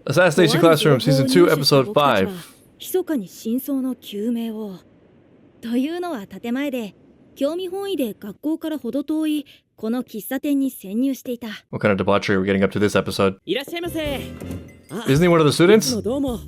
Assassination Classroom Season 2 Episode 5. 密かに真相の究明を。というのは建前で、興味本位で学校からほど遠いこの喫茶店に潜入していた。What kind of debauchery are we getting up to this episode? いらっしゃいませ。Isn't he one of the students? どうも。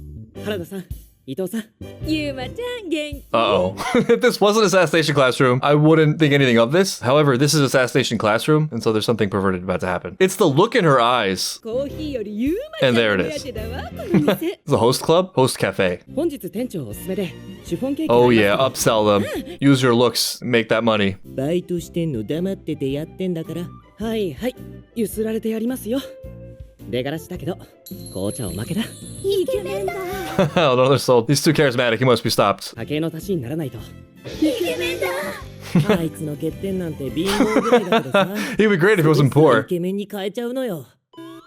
原田さん、伊藤さん。ゆうまちゃん元気。Uh-oh. If this wasn't Assassination Classroom, I wouldn't think anything of this. However, this is Assassination Classroom, and so there's something perverted about to happen. It's the look in her eyes. コーヒーよりゆうまちゃん And there が it 目当 is. てだわ、この店。It's a host club? Host cafe. 本日店長おすすめでシフォンケーキ。Oh yeah, upsell them. Use your looks, make that money. バイトしてんの黙っててやってんだから。はいはい、ゆすられてやりますよ。出がらしだけど、紅茶おまけだ。イケメンだ。Oh, another soul. He's too charismatic. He must be stopped. 家計の足しにならないと。イケメンだ。あいつの欠点なんて貧乏ぐらいだけどさ。He'd be great if he wasn't イ poor. ケメンに変えちゃうのよ。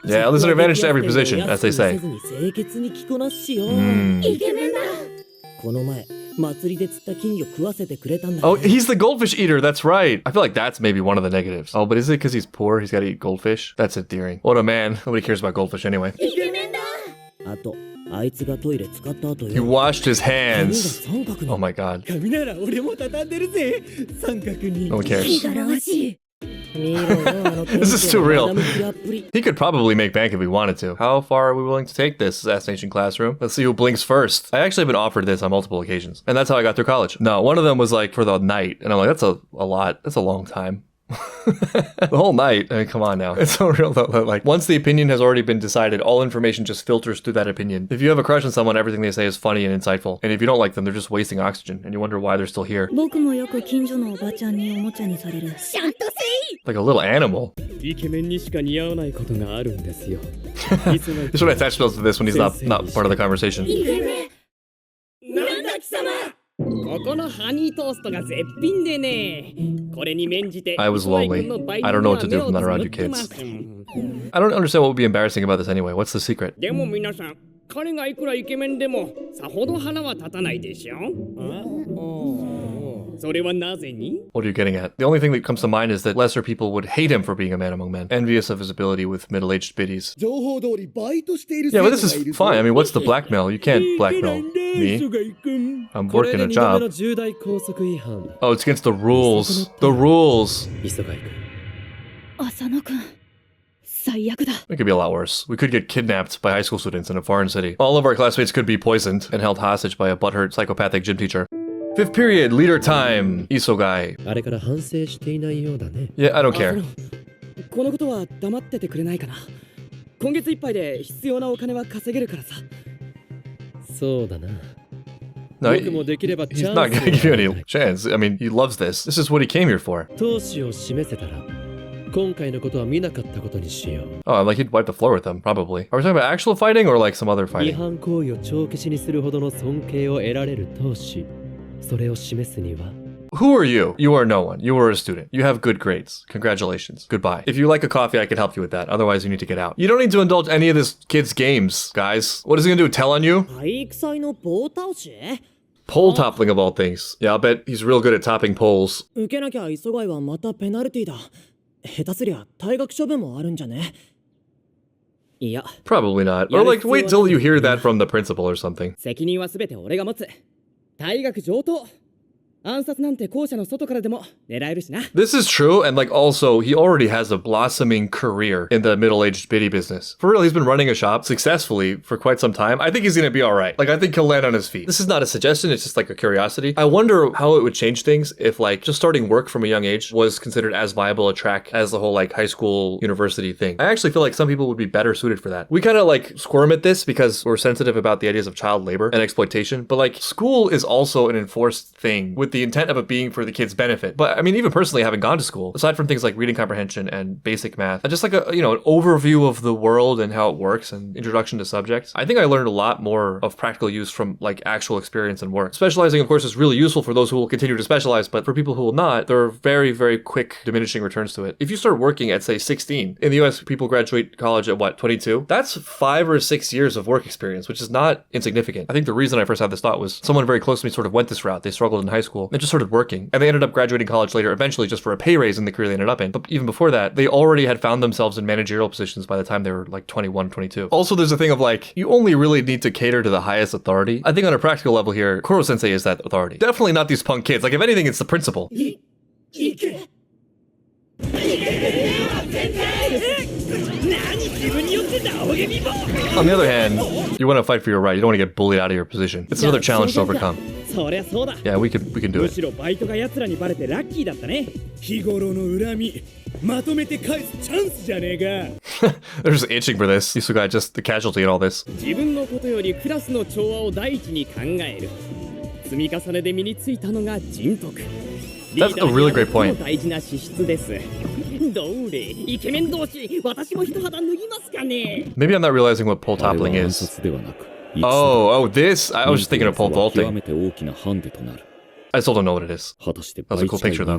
Yeah, there's an advantage to every position, as they say. 清潔に着こなしよ。イケメンだ。この前、祭りで釣った金魚食わせてくれたんだ。Oh, he's the goldfish eater. That's right. I feel like that's maybe one of the negatives. Oh, but is it because he's poor? He's got to eat goldfish? That's endearing. What a man. Nobody cares about goldfish anyway. イケメンだ。あと、あいつがトイレ使った後 He よ。 washed his hands. 三角に Oh my god. 髪なら俺も畳んでるぜ。三角に。 No one cares. いがらわしい。This is too real. He could probably make bank if he wanted to. How far are we willing to take this Assassination Classroom? Let's see who blinks first. I actually have been offered this on multiple occasions. And that's how I got through college. No, one of them was like for the night. And I'm like, that's a lot. That's a long time. The whole night. I mean, come on now. It's so real though. Like, once the opinion has already been decided, all information just filters through that opinion. If you have a crush on someone, everything they say is funny and insightful. And if you don't like them, they're just wasting oxygen. And you wonder why they're still here. 僕もよく近所のおばちゃんにおもちゃにされる。シャンとせい。 Like a little animal. イケメンにしか似合わないことがあるんですよ。 You should attach those to this when he's not part of the conversation. イケメン。なんだ貴様。ここのハニートーストが絶品でね。これに免じて。 I was lonely. I don't know what to do from not around you kids. I don't understand what would be embarrassing about this anyway. What's the secret? でも皆さん、彼がいくらイケメンでもさほど花は立たないでしょ。それはなぜに? What are you getting at? The only thing that comes to mind is that lesser people would hate him for being a man among men, envious of his ability with middle-aged biddies. Yeah, but this is fine. I mean, what's the blackmail? You can't blackmail me. I'm working a job. Oh, it's against the rules. The rules. 浅野くん。最悪だ。 It could be a lot worse. We could get kidnapped by high school students in a foreign city. All of our classmates could be poisoned and held hostage by a butthurt psychopathic gym teacher. Fifth period, leader time, Isogai. あれから反省していないようだね。 Yeah, I don't care. このことは黙っててくれないかな。今月いっぱいで必要なお金は稼げるからさ。そうだな。 No, he's not going to give you any chance. I mean, he loves this. This is what he came here for. 闘志を示せたら、今回のことは見なかったことにしよう。 Oh, like he'd wipe the floor with them, probably. Are we talking about actual fighting or like some other 違 fighting? 反行為を帳消しにするほどの尊敬を得られる闘志。それを示すには。 Who are you? You are no one. You are a student. You have good grades. Congratulations. Goodbye. If you like a coffee, I can help you with that. Otherwise, you need to get out. You don't need to indulge any of this kid's games, guys. What is he gonna do? Tell on you? 体育祭の棒倒し? Pole-toppling of all things. Yeah, I'll bet he's real good at topping poles. 受けなきゃ磯貝はまたペナルティだ。下手すりゃ退学処分もあるんじゃね? いや。 Probably not. Or like, wait till you hear that from the principal or something. 責任はすべて俺が持つ。退学上等。暗殺なんて校舎の外からでも狙えるしな。 This is true, and like also, he already has a blossoming career in the middle-aged biddy business. For real, he's been running a shop successfully for quite some time. I think he's gonna be alright. Like, I think he'll land on his feet. This is not a suggestion, it's just like a curiosity. I wonder how it would change things if like just starting work from a young age was considered as viable a track as the whole like high school university thing. I actually feel like some people would be better suited for that. We kind of like squirm at this because we're sensitive about the ideas of child labor and exploitation, but like school is also an enforced thing with the intent of it being for the kids' benefit. But I mean, even personally, having gone to school, aside from things like reading comprehension and basic math, just like a, you know, an overview of the world and how it works and introduction to subjects, I think I learned a lot more of practical use from like actual experience and work. Specializing, of course, is really useful for those who will continue to specialize, but for people who will not, there are very, very quick diminishing returns to it. If you start working at, say, 16, in the US, people graduate college at what, 22? That's 5 or 6 years of work experience, which is not insignificant. I think the reason I first had this thought was someone very close to me sort of went this route. They struggled in high school school and just started working. And they ended up graduating college later, eventually just for a pay raise in the career they ended up in. But even before that, they already had found themselves in managerial positions by the time they were like 21, 22. Also, there's a thing of like, you only really need to cater to the highest authority. I think on a practical level here, Koro-sensei is that authority. Definitely not these punk kids. Like, if anything, it's the principal. On the other hand, you want to fight for your right. You don't want to get bullied out of your position. It's another challenge to overcome. Yeah, we can do it. They're just itching for this. Isogai just the casualty in all this. That's a really great point. Maybe I'm not realizing what pole-toppling is. Oh, this? I was just thinking of pole vaulting. I still don't know what it is. That was a cool picture, though.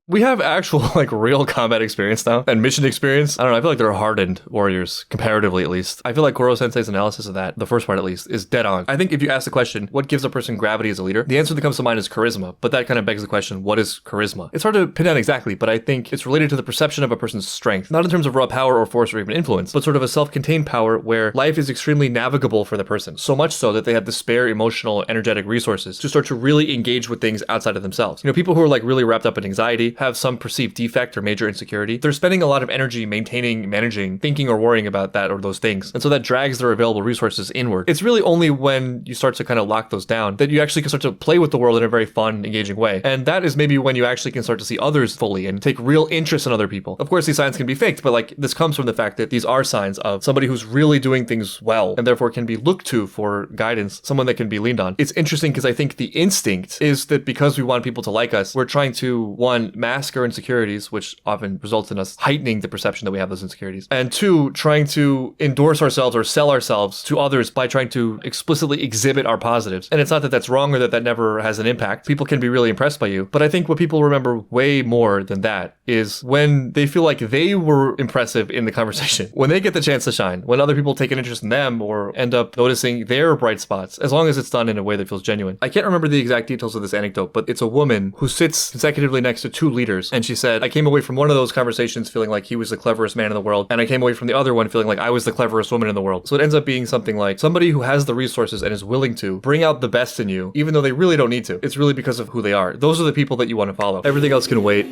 We have actual, like, real combat experience now, and mission experience. I don't know, I feel like they're hardened warriors, comparatively at least. I feel like Koro-sensei's analysis of that, the first part at least, is dead on. I think if you ask the question, what gives a person gravity as a leader? The answer that comes to mind is charisma, but that kind of begs the question, what is charisma? It's hard to pin down exactly, but I think it's related to the perception of a person's strength, not in terms of raw power or force or even influence, but sort of a self-contained power where life is extremely navigable for the person, so much so that they have the spare emotional, energetic resources to start to really engage with things outside of themselves. You know, people who are like really wrapped up in anxiety, have some perceived defect or major insecurity, they're spending a lot of energy maintaining, managing, thinking or worrying about that or those things. And so that drags their available resources inward. It's really only when you start to kind of lock those down that you actually can start to play with the world in a very fun, engaging way. And that is maybe when you actually can start to see others fully and take real interest in other people. Of course, these signs can be faked, but like this comes from the fact that these are signs of somebody who's really doing things well and therefore can be looked to for guidance, someone that can be leaned on. It's interesting because I think the instinct is that because we want people to like us, we're trying to, one, mask our insecurities, which often results in us heightening the perception that we have those insecurities, and two, trying to endorse ourselves or sell ourselves to others by trying to explicitly exhibit our positives. And it's not that that's wrong or that that never has an impact. People can be really impressed by you, but I think what people remember way more than that is when they feel like they were impressive in the conversation, when they get the chance to shine, when other people take an interest in them or end up noticing their bright spots, as long as it's done in a way that feels genuine. I can't remember the exact details of this anecdote, but it's a woman who sits consecutively next to two leaders, and she said, I came away from one of those conversations feeling like he was the cleverest man in the world, and I came away from the other one feeling like I was the cleverest woman in the world. So it ends up being something like somebody who has the resources and is willing to bring out the best in you, even though they really don't need to. It's really because of who they are. Those are the people that you want to follow. Everything else can wait.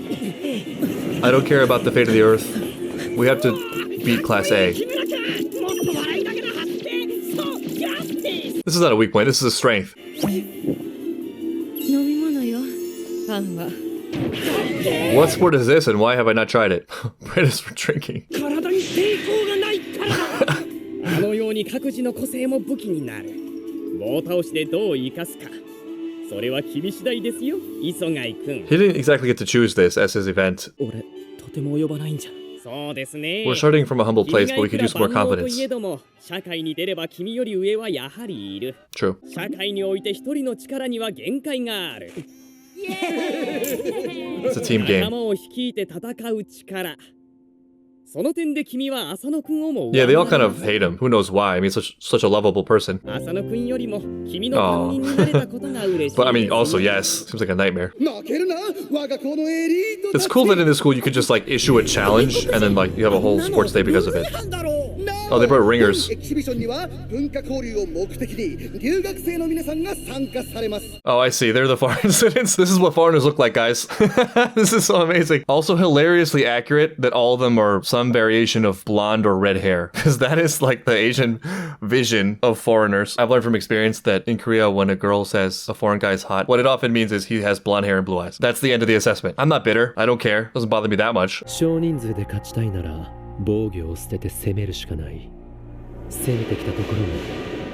I don't care about the fate of the earth. We have to beat Class A. This is not a weak point, this is a strength. What sport is this and why have I not tried it? British for drinking. He didn't exactly get to choose this as his event. We're starting from a humble place, but we could use more confidence. True. It's a team game. Yeah, they all kind of hate him. Who knows why? I mean, such a lovable person. Oh. But I mean, also, yes. Seems like a nightmare. It's cool that in this school you could just like issue a challenge and then like you have a whole sports day because of it. Oh, they brought ringers. Oh, I see. They're the foreign students. This is what foreigners look like, guys. This is so amazing. Also hilariously accurate that all of them are some variation of blonde or red hair, because that is like the Asian vision of foreigners. I've learned from experience that in Korea, when a girl says a foreign guy is hot, what it often means is he has blonde hair and blue eyes. That's the end of the assessment. I'm not bitter. I don't care. Doesn't bother me that much. 防御を捨てて攻めるしかない。攻めてきたところを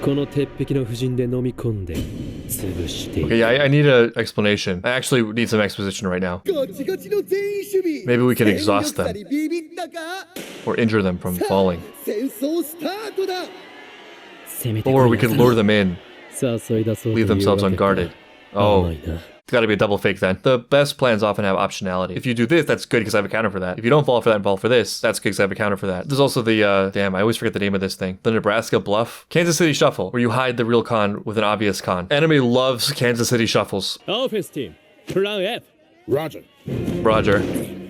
この鉄壁の布陣で飲み込んで潰していく。Okay, yeah, I need an explanation. I actually need some exposition right now. Maybe we can exhaust them or injure them from falling. Or we could lure them in, leave themselves unguarded. Oh, It's got to be a double fake then. The best plans often have optionality. If you do this, that's good because I have a counter for that. If you don't fall for that and fall for this, that's good because I have a counter for that. There's also the, damn, I always forget the name of this thing. The Nebraska Bluff. Kansas City Shuffle, where you hide the real con with an obvious con. Anime loves Kansas City Shuffles. Offense team, Plan F. Roger. Roger.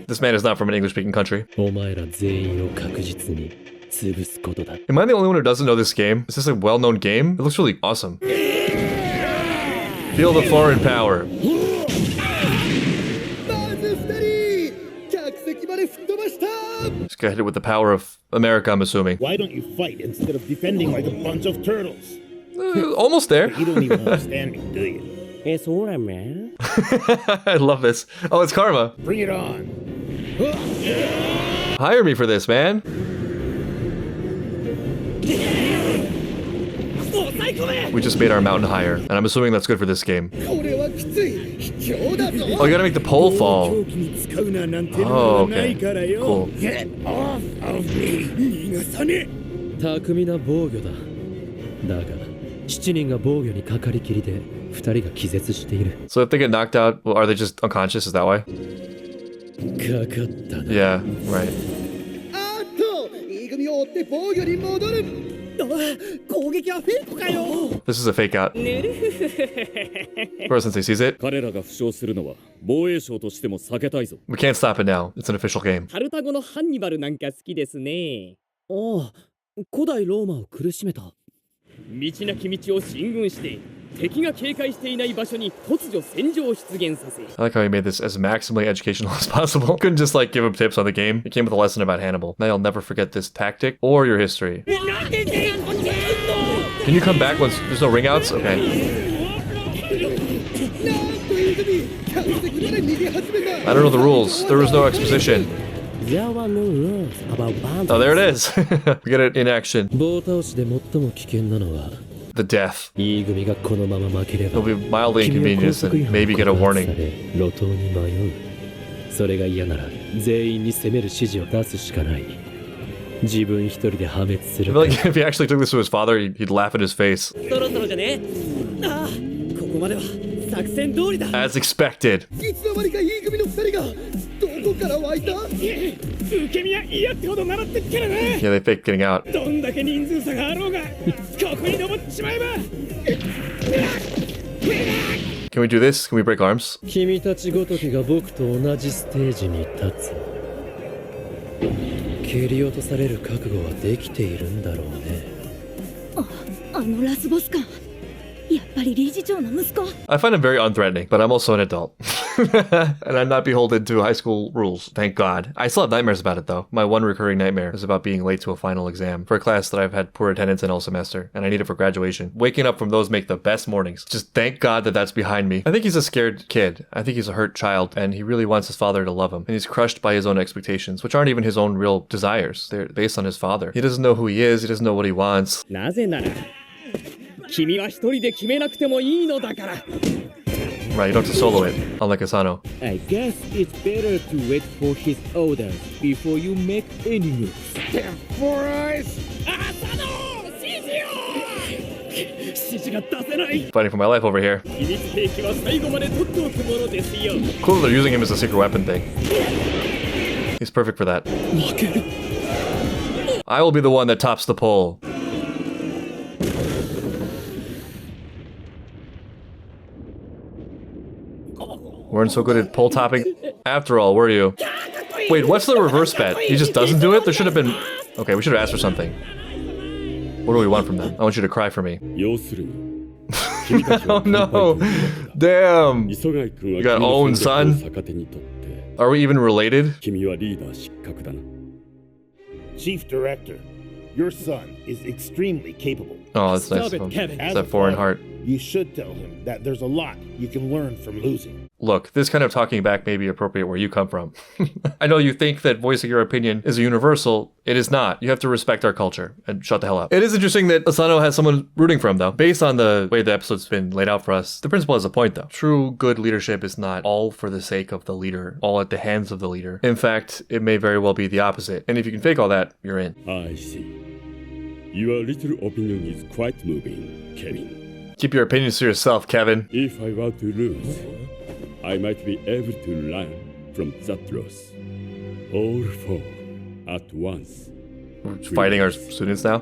This man is not from an English-speaking country. お前ら全員を確実に潰すことだ。 Am I the only one who doesn't know this game? Is this a well-known game? It looks really awesome. Feel the foreign power. Just got hit with the power of America, I'm assuming. Why don't you fight instead of defending like a bunch of turtles? Almost there. You don't even understand me, do you? そうだね。 I love this. Oh, it's Karma. Bring it on. Hire me for this, man. We just made our mountain higher, and I'm assuming that's good for this game. Oh, you gotta make the pole fall. Oh, okay. Cool. Get off of me. 巧みな防御だ。だが、7人が防御にかかりきりで、2人が気絶している。 So if they get knocked out, well, are they just unconscious? Is that why? かかったな。 Yeah, right. 攻撃はフェイクかよ。 This is a fake out. Kuro-sensei sees it. 彼らが負傷するのは防衛省としても避けたいぞ。 We can't stop it now. It's an official game. カルタゴのハンニバルなんか好きですね。ああ、古代ローマを苦しめた。道なき道を進軍して、敵が警戒していない場所に突如戦場を出現させ。 I like how he made this as maximally educational as possible. Couldn't just like give him tips on the game. It came with a lesson about Hannibal. Now you'll never forget this tactic or your history. Can you come back once there's no ring outs? Okay. I don't know the rules. There was no exposition. There are no rules about boundaries. Oh, there it is. We get it in action. 棒倒しで最も危険なのは The death. E 組がこのまま負ければ It'll be mildly inconvenienced and maybe get a warning. 路頭に迷う。それが嫌なら全員に攻める指示を出すしかない。自分一人で破滅す I る feel like if he actually took this to his father, he'd laugh in his face. そろそろじゃね。ああ、ここまでは作戦通りだ。 As expected. いつの間にか E 組の2人がどこから湧いた？受け身は嫌ってほど習ってっからな。 Yeah, they fake getting out. どんだけ人数差があろうがここに登ってしまえば。 Can we do this? Can we break arms? 君たちごときが僕と同じステージに立つ。蹴り落とされる覚悟はできているんだろうね。あのラスボスか。やっぱり理事長の息子。 I find him very unthreatening, but I'm also an adult. And I'm not beholden to high school rules, thank God. I still have nightmares about it though. My one recurring nightmare is about being late to a final exam for a class that I've had poor attendance in all semester, and I need it for graduation. Waking up from those make the best mornings. Just thank God that that's behind me. I think he's a scared kid. I think he's a hurt child, and he really wants his father to love him. And he's crushed by his own expectations, which aren't even his own real desires. They're based on his father. He doesn't know who he is, he doesn't know what he wants. なぜなら君は一人で決めなくてもいいのだから。 Right, you don't have to solo it, unlike Asano. I guess it's better to wait for his orders before you make any moves. Damn four eyes! Asano! 指示が出せない。 Fighting for my life over here. 秘密兵器は最後まで取っておくものですよ。 Cool that they're using him as a secret weapon thing. He's perfect for that. I will be the one that tops the pole. Weren't so good at pole topping after all, were you? Wait, what's the reverse bet? He just doesn't do it? There should have been... Okay, we should have asked for something. What do we want from them? I want you to cry for me. 要するに Oh no! Damn! 磯貝君は You got owned, son. 逆手にとって Are we even related? 君はリーダー失格だな。 Chief Director, your son is extremely capable. Oh, that's nice Stop of him. it, Kevin. It's that foreign heart. You should tell him that there's a lot you can learn from losing. Look, this kind of talking back may be appropriate where you come from. I know you think that voicing your opinion is a universal. It is not. You have to respect our culture and shut the hell up. It is interesting that Asano has someone rooting for him, though. Based on the way the episode's been laid out for us, the principal has a point, though. True good leadership is not all for the sake of the leader, all at the hands of the leader. In fact, it may very well be the opposite. And if you can fake all that, you're in. I see. Your little opinion is quite moving, Kevin. Keep your opinions to yourself, Kevin. If I were to lose, I might be able to learn from that loss. All four at once. We're fighting our students now?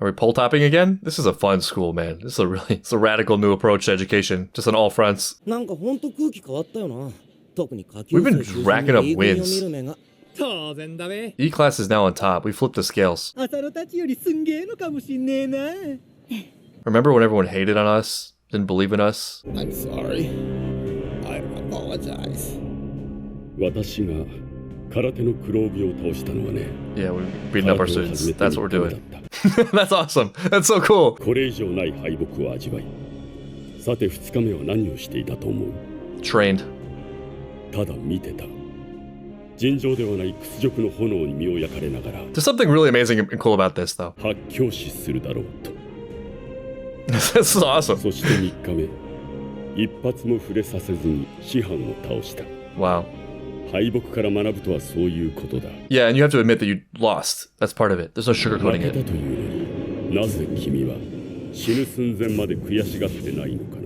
Are we pole-topping again? This is a fun school, man. This is it's a radical new approach to education, just on all fronts. We've been racking up wins. E-class is now on top. We flipped the scales. Remember when everyone hated on us? Didn't believe in us? I'm sorry. I apologize. 私が空手の黒帯を倒したのはね。 Yeah, we're beating up our students. That's what we're doing. That's awesome. That's so cool. これ以上ない敗北を味わい。さて2日目は何をしていたと思う？ Trained. ただ見てた。尋常ではない屈辱の炎に身を焼かれながら。 There's something really amazing and cool about this, though. 発狂死するだろうと。This is awesome. そして3日目、一発も触れさせずに師範を倒した。 Wow. 敗北から学ぶとはそういうことだ。 Yeah, and you have to admit that you lost. That's part of it. There's no 負 sugarcoating けた it. というのになぜ君は死ぬ寸前まで悔しがってないのか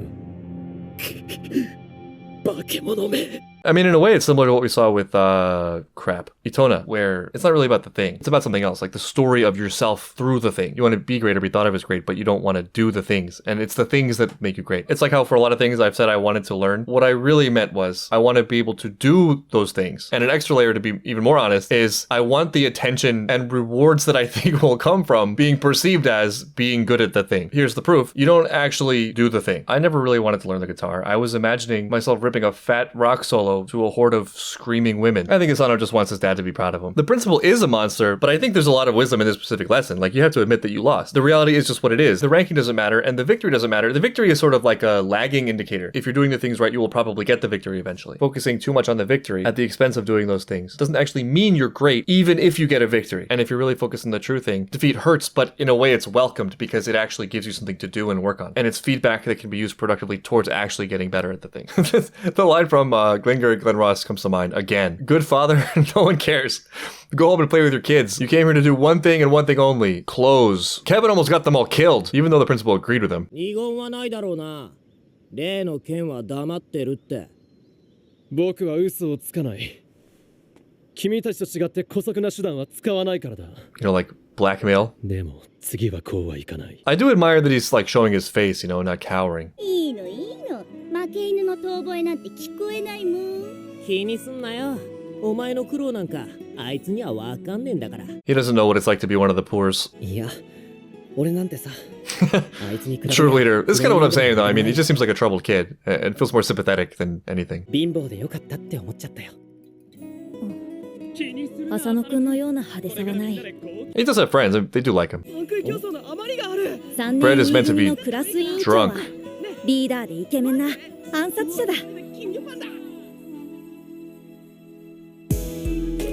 な。化け物め。 I mean, in a way, it's similar to what we saw with, Itona, where it's not really about the thing. It's about something else, like the story of yourself through the thing. You want to be great or be thought of as great, but you don't want to do the things. And it's the things that make you great. It's like how for a lot of things I've said I wanted to learn. What I really meant was I want to be able to do those things. And an extra layer, to be even more honest, is I want the attention and rewards that I think will come from being perceived as being good at the thing. Here's the proof. You don't actually do the thing. I never really wanted to learn the guitar. I was imagining myself ripping a fat rock solo to a horde of screaming women. I think Asano just wants his dad to be proud of him. The principal is a monster, but I think there's a lot of wisdom in this specific lesson. Like, you have to admit that you lost. The reality is just what it is. The ranking doesn't matter, and the victory doesn't matter. The victory is sort of like a lagging indicator. If you're doing the things right, you will probably get the victory eventually. Focusing too much on the victory at the expense of doing those things doesn't actually mean you're great, even if you get a victory. And if you're really focused on the true thing, defeat hurts, but in a way it's welcomed because it actually gives you something to do and work on. And it's feedback that can be used productively towards actually getting better at the thing. The line from Glengar and Glen Ross comes to mind again. Good father, no one cares. Go home and play with your kids. You came here to do one thing and one thing only. Close. Kevin almost got them all killed, even though the principal agreed with him. 二言はないだろうな。例の件は黙ってるって。僕は嘘をつかない。君たちと違って姑息な手段は使わないからだ。You know, like blackmail. でも次はこうはいかない。 I do admire that he's like showing his face, you know, not cowering. いいのいいの。負け犬の遠吠えなんて聞こえないもん。気にすんなよ。お前の苦労なんかあいつにはわかんねえんだから。 He doesn't know what it's like to be one of the poors. いや、俺なんてさ。あいつに比べ True leader. This is kind of what I'm saying, though. I mean, he just seems like a troubled kid and feels more sympathetic than anything. 貧乏でよかったって思っちゃったよ。浅野くんのような派手さはない。He does have friends. They do like him. 競争の余りがある。3 Brad 年 is meant to 組 be のクラス委員長は drunk. リーダーでイケメンな暗殺者だ。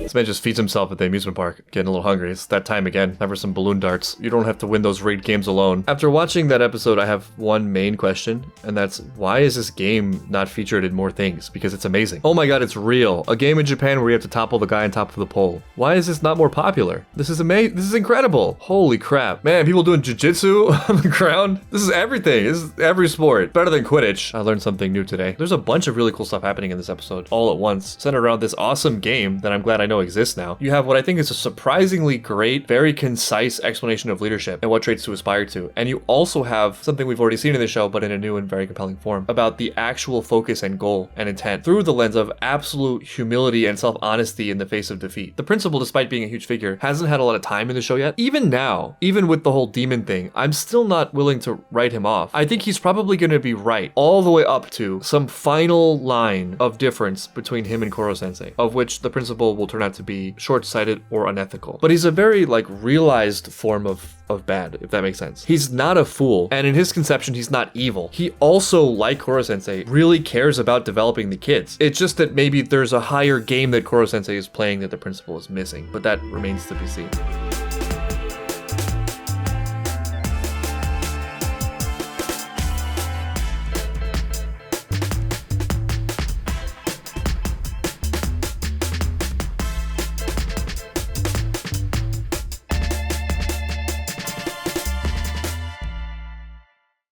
This man just feeds himself at the amusement park, getting a little hungry. It's that time again. Time for some balloon darts. You don't have to win those rigged games alone. After watching that episode, I have one main question, and that's, why is this game not featured in more things? Because it's amazing. Oh my god, it's real. A game in Japan where you have to topple the guy on top of the pole. Why is this not more popular? This is amazing. This is incredible. Holy crap. Man, people doing jiu-jitsu on the ground. This is everything. This is every sport. Better than Quidditch. I learned something new today. There's a bunch of really cool stuff happening in this episode all at once, centered around this awesome game that I'm glad I know exists now. You have what I think is a surprisingly great, very concise explanation of leadership and what traits to aspire to. And you also have something we've already seen in the show, but in a new and very compelling form, about the actual focus and goal and intent through the lens of absolute humility and self-honesty in the face of defeat. The principal, despite being a huge figure, hasn't had a lot of time in the show yet. Even now, even with the whole demon thing, I'm still not willing to write him off. I think he's probably going to be right all the way up to some final line of difference between him and Koro-sensei, of which the principal will turn out to be short-sighted or unethical. But he's a very realized form of bad, if that makes sense. He's not a fool, and in his conception, he's not evil. He also, like Koro-sensei, really cares about developing the kids. It's just that maybe there's a higher game that Koro-sensei is playing that the principal is missing, but that remains to be seen.